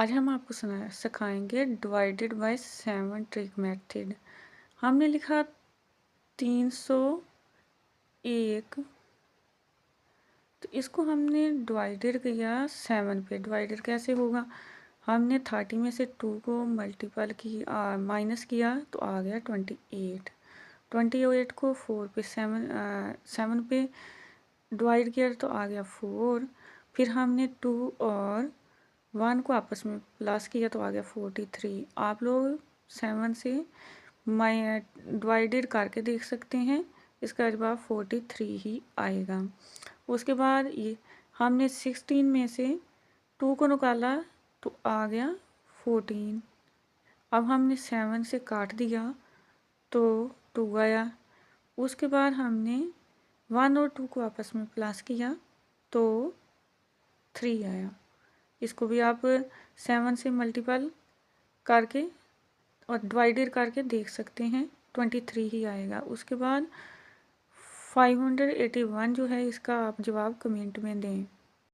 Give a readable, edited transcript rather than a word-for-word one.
आज हम आपको सिखाएंगे डिवाइडेड बाय 7 ट्रिक मेथड। हमने लिखा 301, तो इसको हमने डिवाइडेड किया 7 पे। डिवाइडेड कैसे होगा? हमने 30 में से 2 को मल्टीपल की माइनस किया तो आ गया 28। 28 को 4 पे 7 पे डिवाइड किया तो आ गया 4। फिर हमने 2 और 1 को आपस में प्लस किया तो आ गया 43। आप लोग 7 से डिवाइडेड करके देख सकते हैं, इसका जवाब 43 ही आएगा। उसके बाद ये हमने 16 में से 2 को निकाला तो आ गया 14। अब हमने 7 से काट दिया तो 2 आया। उसके बाद हमने 1 और 2 को आपस में प्लस किया तो 3 आया। इसको भी आप 7 से मल्टीपल करके और डिवाइडेड करके देख सकते हैं, 23 ही आएगा। उसके बाद 581 जो है, इसका आप जवाब कमेंट में दें।